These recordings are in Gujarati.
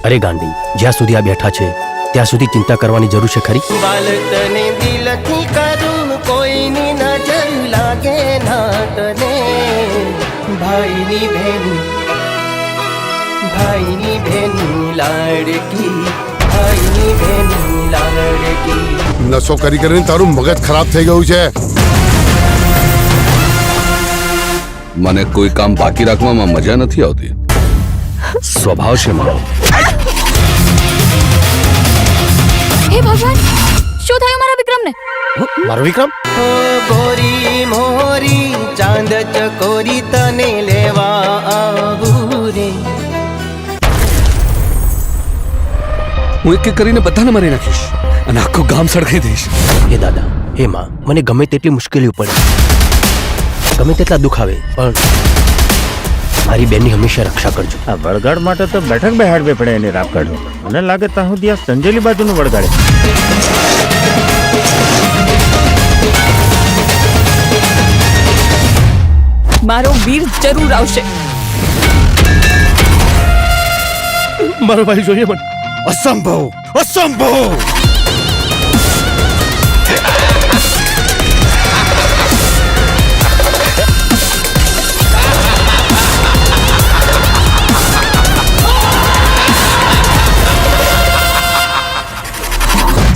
અરે ગાંડી, જ્યાં સુધી આ બેઠા છે ત્યાં સુધી ચિંતા કરવાની જરૂર છે ખરી? બાળકને દિલથી કરું, કોઈની નજર લાગે ના તને. ભાઈની બેન લાડકી, ભાઈની બેન લાડકી. નશો કરી કરીને તારું મગજ ખરાબ થઈ ગયું છે. મને કોઈ કામ બાકી રાખવામાં મજા નથી આવતી. સ્વભાવ છે મારો. હે ભગવાન, શું થયું મારા વિક્રમને? મારો વિક્રમ? ઓ ગોરી મોરી ચાંદ ચકોરી તને લેવા આવું રે. હું એક એક કરીને બધાને મારી નાખીશ અને આખું ગામ સળગાઈ દઈશ. હે દાદા, હે માં, મને ગમે તેટલી મુશ્કેલીઓ પડે, ગમે તેટલા દુઃખ આવે, પણ મારી બેનની હંમેશા રક્ષા કરજો. આ વળગાડ માટે તો બેઠક બેહાડવી પડે એની રાપ કાઢો. મને લાગે ત્યાં સુધી આ સંજેલી બાજુનું વળગાડે. મારો વીર જરૂર આવશે. મારો ભાઈ જોઈએ મને. અસંભવ, અસંભવ.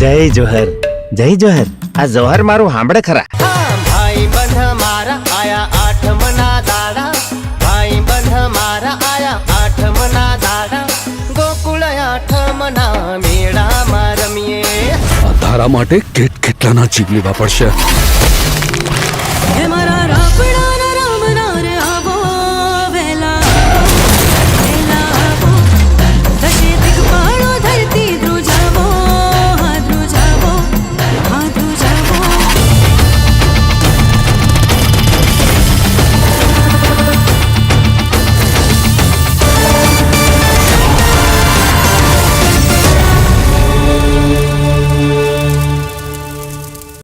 જય જોહર, જય જોહર. આ જોહર મારું સાંભળે ખરા? હા, ભાઈ બંધ મારા આયા આઠમના દાડા. ભાઈ બંધ મારા આયા આઠમના દાડા. ગોકુળ આઠમના મેળામાં રમીએ. આ ધારા માટે કેટલાના જીવ લેવા પડશે. એમાં